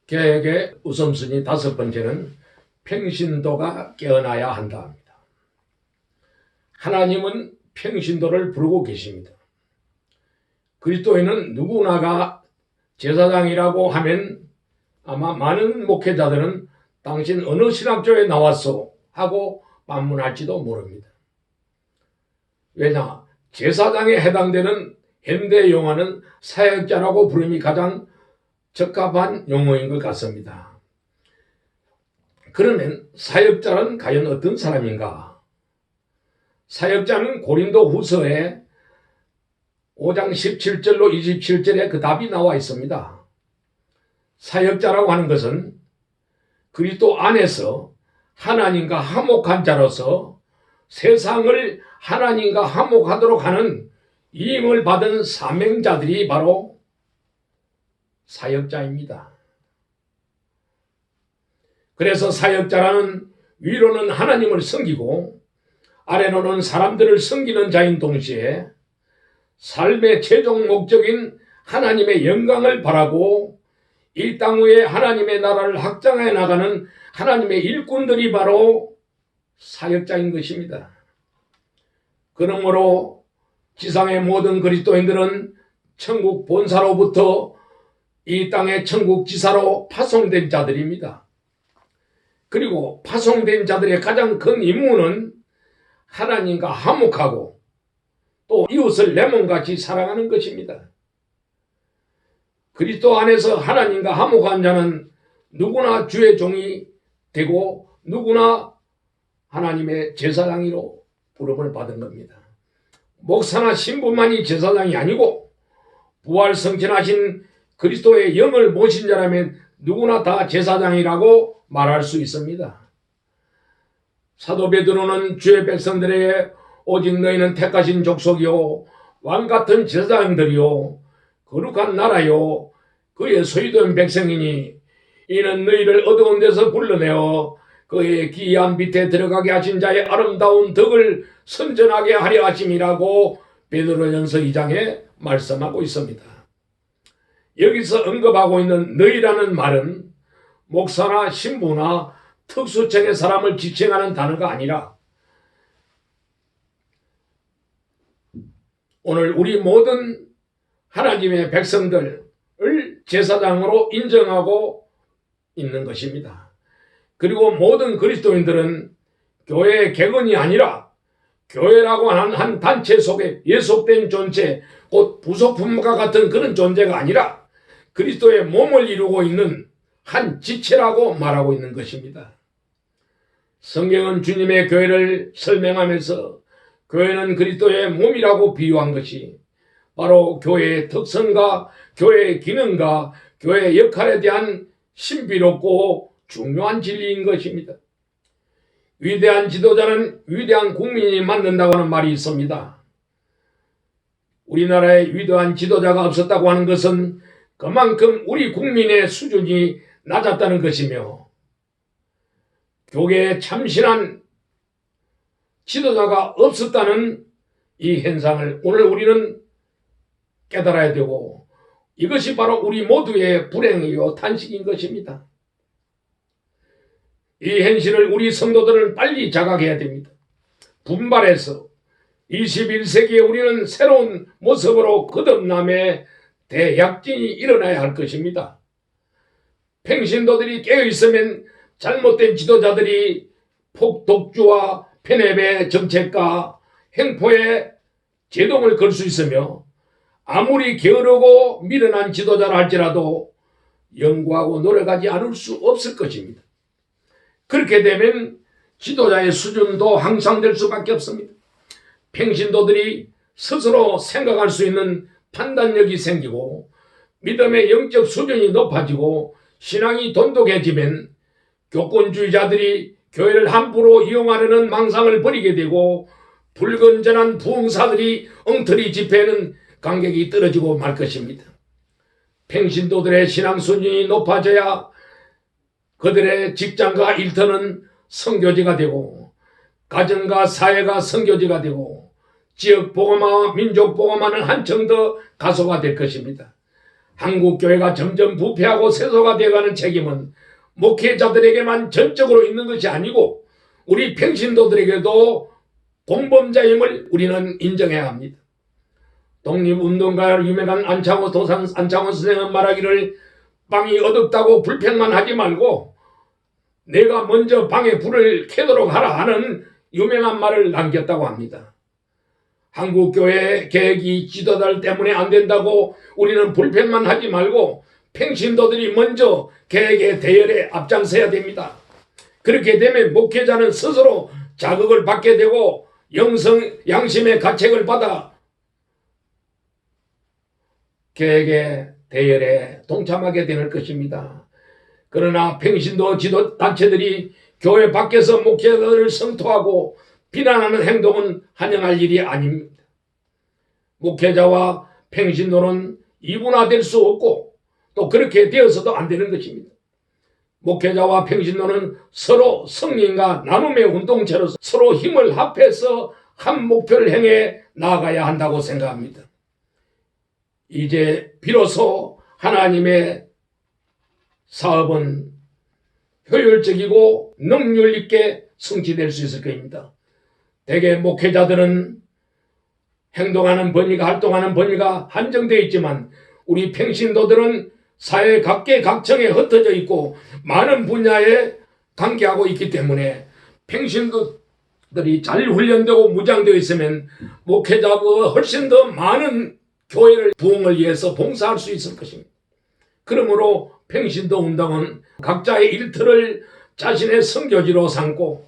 개혁의 우선순위 5번째는 평신도가 깨어나야 한다 합니다. 하나님은 평신도를 부르고 계십니다. 그리스도인은 누구나가 제사장이라고 하면 아마 많은 목회자들은 당신 어느 신학교에 나왔소? 하고 반문할지도 모릅니다. 왜냐? 제사장에 해당되는 현대 용어는 사역자라고 부름이 가장 적합한 용어인 것 같습니다. 그러면 사역자는 과연 어떤 사람인가? 사역자는 고린도 후서에 5장 17절로 27절에 그 답이 나와 있습니다. 사역자라고 하는 것은 그리스도 안에서 하나님과 화목한 자로서 세상을 하나님과 화목하도록 하는 이임을 받은 사명자들이 바로 사역자입니다. 그래서 사역자라는 위로는 하나님을 섬기고 아래로는 사람들을 섬기는 자인 동시에 삶의 최종 목적인 하나님의 영광을 바라고 이 땅 위에 하나님의 나라를 확장해 나가는 하나님의 일꾼들이 바로 사역자인 것입니다. 그러므로 지상의 모든 그리스도인들은 천국 본사로부터 이 땅의 천국 지사로 파송된 자들입니다. 그리고 파송된 자들의 가장 큰 임무는 하나님과 화목하고 또 이웃을 내 몸같이 사랑하는 것입니다. 그리스도 안에서 하나님과 화목한 자는 누구나 주의 종이 되고 누구나 하나님의 제사장으로 부름을 받은 겁니다. 목사나 신부만이 제사장이 아니고 부활 승천하신 그리스도의 영을 모신 자라면 누구나 다 제사장이라고 말할 수 있습니다. 사도 베드로는 주의 백성들에게 오직 너희는 택하신 족속이요 왕같은 제사장들이요 거룩한 나라요 그의 소유된 백성이니 이는 너희를 어두운 데서 불러내어 그의 기이한 밑에 들어가게 하신 자의 아름다운 덕을 선전하게 하려 하심이라고 베드로전서 2장에 말씀하고 있습니다. 여기서 언급하고 있는 너희라는 말은 목사나 신부나 특수층의 사람을 지칭하는 단어가 아니라 오늘 우리 모든 하나님의 백성들을 제사장으로 인정하고 있는 것입니다. 그리고 모든 그리스도인들은 교회의 객원이 아니라 교회라고 하는 한 단체 속에 예속된 존재, 곧 부속품과 같은 그런 존재가 아니라 그리스도의 몸을 이루고 있는 한 지체라고 말하고 있는 것입니다. 성경은 주님의 교회를 설명하면서 교회는 그리스도의 몸이라고 비유한 것이 바로 교회의 특성과 교회의 기능과 교회의 역할에 대한 신비롭고 중요한 진리인 것입니다. 위대한 지도자는 위대한 국민이 만든다고 하는 말이 있습니다. 우리나라에 위대한 지도자가 없었다고 하는 것은 그만큼 우리 국민의 수준이 낮았다는 것이며 교계에 참신한 지도자가 없었다는 이 현상을 오늘 우리는 깨달아야 되고 이것이 바로 우리 모두의 불행이요 탄식인 것입니다. 이 현실을 우리 성도들은 빨리 자각해야 됩니다. 분발해서 21세기에 우리는 새로운 모습으로 거듭남의 대약진이 일어나야 할 것입니다. 평신도들이 깨어있으면 잘못된 지도자들이 폭독주와 편협의 정책과 행포에 제동을 걸 수 있으며 아무리 게으르고 미련한 지도자라 할지라도 연구하고 노력하지 않을 수 없을 것입니다. 그렇게 되면 지도자의 수준도 향상될 수밖에 없습니다. 평신도들이 스스로 생각할 수 있는 판단력이 생기고 믿음의 영적 수준이 높아지고 신앙이 돈독해지면 교권주의자들이 교회를 함부로 이용하려는 망상을 버리게 되고 불건전한 부흥사들이 엉터리 집회하는 간격이 떨어지고 말 것입니다. 평신도들의 신앙 수준이 높아져야 그들의 직장과 일터는 선교지가 되고 가정과 사회가 선교지가 되고 지역 복음화와 민족 복음화는 한층 더 가소가 될 것입니다. 한국교회가 점점 부패하고 세소가 되어가는 책임은 목회자들에게만 전적으로 있는 것이 아니고 우리 평신도들에게도 공범자임을 우리는 인정해야 합니다. 독립운동가 유명한 안창호 선생은 말하기를 방이 어둡다고 불평만 하지 말고 내가 먼저 방에 불을 켜도록 하라 하는 유명한 말을 남겼다고 합니다. 한국교회 계획이 지도자들 때문에 안 된다고 우리는 불평만 하지 말고 평신도들이 먼저 계획의 대열에 앞장서야 됩니다. 그렇게 되면 목회자는 스스로 자극을 받게 되고 양심의 가책을 받아 계획의 대열에 동참하게 되는 것입니다. 그러나 평신도 지도 단체들이 교회 밖에서 목회자들을 성토하고 비난하는 행동은 환영할 일이 아닙니다. 목회자와 평신도는 이분화될 수 없고 또 그렇게 되어서도 안 되는 것입니다. 목회자와 평신도는 서로 성령과 나눔의 운동체로서 서로 힘을 합해서 한 목표를 향해 나아가야 한다고 생각합니다. 이제 비로소 하나님의 사업은 효율적이고 능률 있게 성취될 수 있을 것입니다. 대개 목회자들은 행동하는 범위가 활동하는 범위가 한정되어 있지만 우리 평신도들은 사회 각계각층에 흩어져 있고 많은 분야에 관계하고 있기 때문에 평신도들이 잘 훈련되고 무장되어 있으면 목회자보다 훨씬 더 많은 교회를 부흥을 위해서 봉사할 수 있을 것입니다. 그러므로 평신도 운동은 각자의 일터를 자신의 선교지로 삼고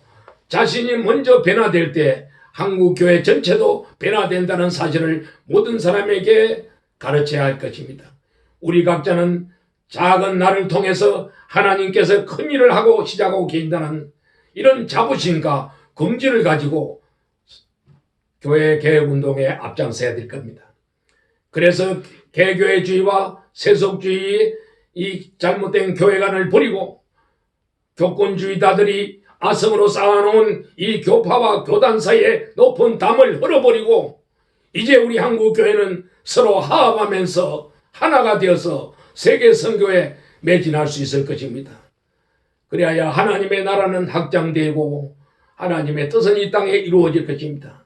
자신이 먼저 변화될 때 한국교회 전체도 변화된다는 사실을 모든 사람에게 가르쳐야 할 것입니다. 우리 각자는 작은 나를 통해서 하나님께서 큰 일을 하고 시작하고 계신다는 이런 자부심과 긍지를 가지고 교회 개혁운동에 앞장서야 될 겁니다. 그래서 개교회주의와 세속주의 이 잘못된 교회관을 버리고 교권주의자들이 아성으로 쌓아놓은 이 교파와 교단 사이에 높은 담을 흘러버리고 이제 우리 한국교회는 서로 화합하면서 하나가 되어서 세계 선교에 매진할 수 있을 것입니다. 그래야 하나님의 나라는 확장되고 하나님의 뜻은 이 땅에 이루어질 것입니다.